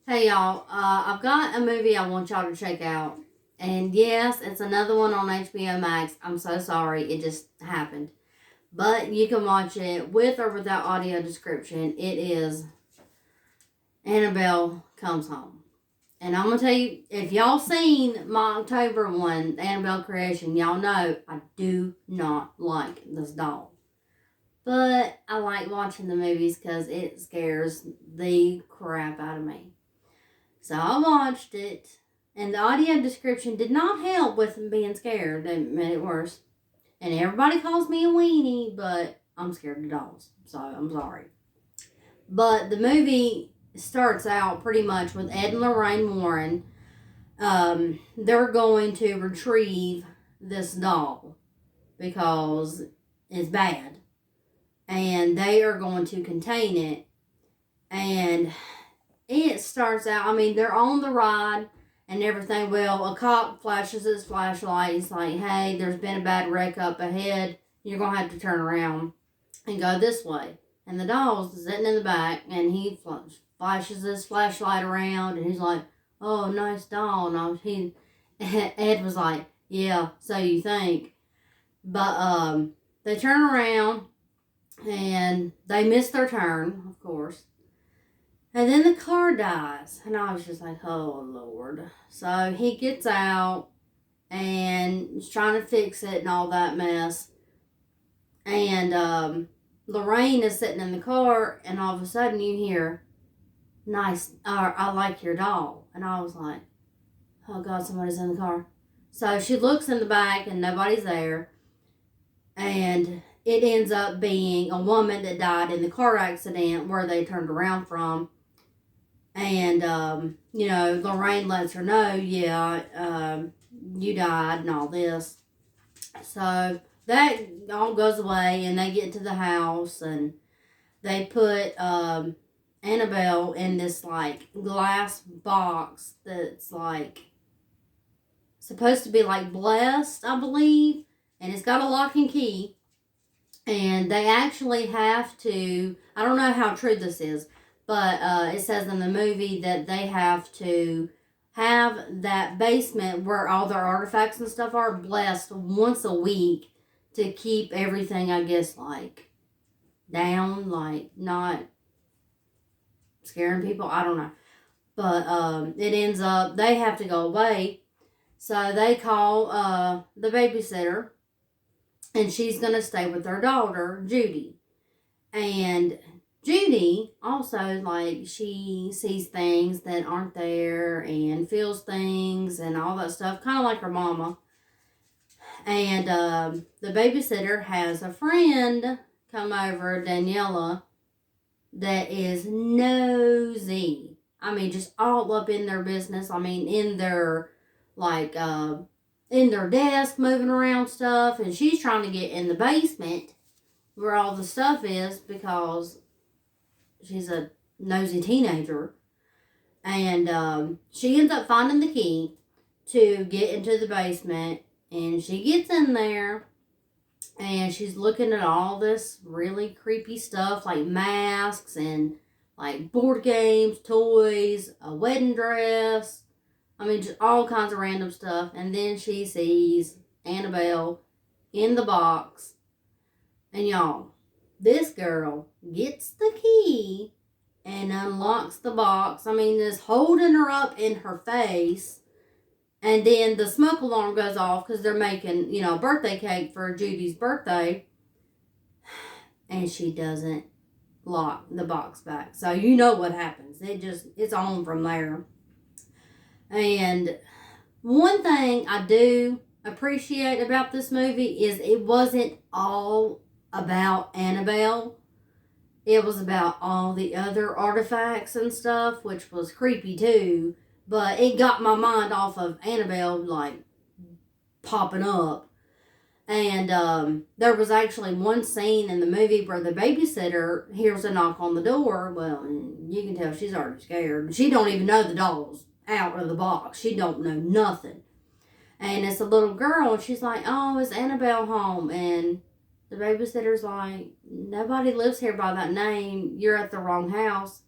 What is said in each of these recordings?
Hey y'all, I've got a movie I want y'all to check out. And yes, it's another one on HBO Max. I'm so sorry, it just happened. But you can watch it with or without audio description. It is Annabelle Comes Home. And I'm going to tell you, if y'all seen my October one, Annabelle Creation, y'all know I do not like this doll. But I like watching the movies because it scares the crap out of me. So I watched it, and the audio description did not help with being scared. It made it worse. And everybody calls me a weenie, but I'm scared of dolls, so I'm sorry. But the movie starts out pretty much with Ed and Lorraine Warren. They're going to retrieve this doll because it's bad, and they are going to contain it. And it starts out, they're on the ride and everything. Well, a cop flashes his flashlight. He's like, hey, there's been a bad wreck up ahead. You're going to have to turn around and go this way. And the doll's sitting in the back, and he flashes his flashlight around, and he's like, oh, nice doll. And Ed was like, yeah, so you think. But they turn around, and they miss their turn, of course. And then the car dies. And I was just like, oh, Lord. So he gets out and is trying to fix it and all that mess. And Lorraine is sitting in the car, and all of a sudden you hear, nice, or I like your doll. And I was like, oh, God, somebody's in the car. So she looks in the back, and nobody's there. And it ends up being a woman that died in the car accident where they turned around from. And, Lorraine lets her know, yeah, you died and all this. So that all goes away, and they get to the house, and they put Annabelle in this, like, glass box that's, like, supposed to be, like, blessed, I believe. And it's got a lock and key. And they actually have to, I don't know how true this is, but it says in the movie that they have to have that basement where all their artifacts and stuff are blessed once a week to keep everything, I guess, like down, like not scaring people. I don't know. But it ends up, they have to go away. So they call the babysitter, and she's going to stay with their daughter, Judy. And Judy also, like, she sees things that aren't there and feels things and all that stuff, kind of like her mama. And the babysitter has a friend come over, Daniela, that is nosy. Just all up in their business. In their, like, in their desk, moving around stuff. And she's trying to get in the basement where all the stuff is because she's a nosy teenager. And she ends up finding the key to get into the basement. And she gets in there, and she's looking at all this really creepy stuff, like masks and like board games, toys, a wedding dress. Just all kinds of random stuff. And then she sees Annabelle in the box. And y'all, this girl gets the key and unlocks the box. Just holding her up in her face. And then the smoke alarm goes off because they're making, a birthday cake for Judy's birthday. And she doesn't lock the box back. So you know what happens. It's on from there. And one thing I do appreciate about this movie is it wasn't all about Annabelle. It was about all the other artifacts and stuff, which was creepy too. But it got my mind off of Annabelle, like, popping up. And there was actually one scene in the movie where the babysitter hears a knock on the door. Well, you can tell she's already scared. She don't even know the doll's out of the box. She don't know nothing. And it's a little girl, and she's like, oh, is Annabelle home? And the babysitter's like, nobody lives here by that name. You're at the wrong house.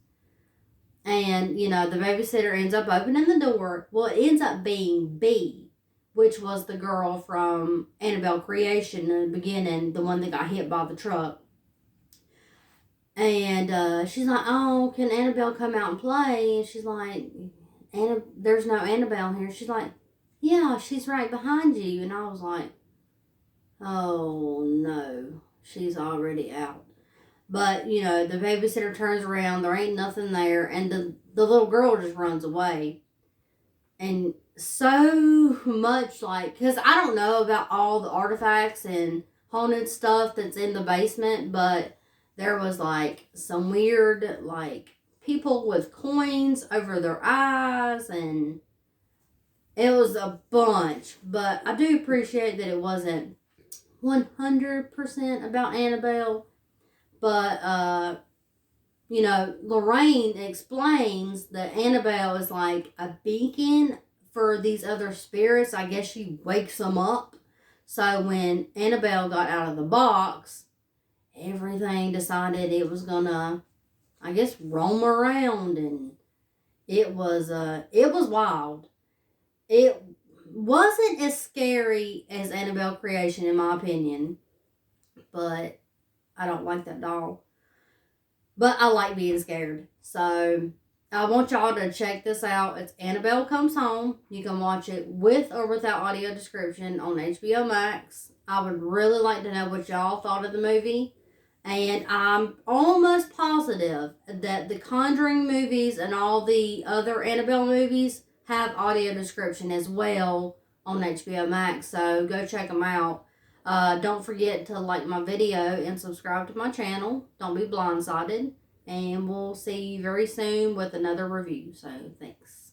And, you know, the babysitter ends up opening the door. Well, it ends up being B, which was the girl from Annabelle Creation in the beginning, the one that got hit by the truck. And she's like, oh, can Annabelle come out and play? And she's like, there's no Annabelle here. She's like, yeah, she's right behind you. And I was like, oh, no, she's already out. But, you know, the babysitter turns around, there ain't nothing there, and the little girl just runs away. And so much, like, because I don't know about all the artifacts and haunted stuff that's in the basement, but there was, like, some weird, like, people with coins over their eyes, and it was a bunch. But I do appreciate that it wasn't 100% about Annabelle. But, you know, Lorraine explains that Annabelle is like a beacon for these other spirits. I guess she wakes them up. So when Annabelle got out of the box, everything decided it was gonna, I guess, roam around, and it was wild. It wasn't as scary as Annabelle Creation, in my opinion, but I don't like that doll. But I like being scared. So I want y'all to check this out. It's Annabelle Comes Home. You can watch it with or without audio description on HBO Max. I would really like to know what y'all thought of the movie. And I'm almost positive that the Conjuring movies and all the other Annabelle movies have audio description as well on HBO Max. So go check them out. Don't forget to like my video and subscribe to my channel. Don't be blindsided. And we'll see you very soon with another review. So, thanks.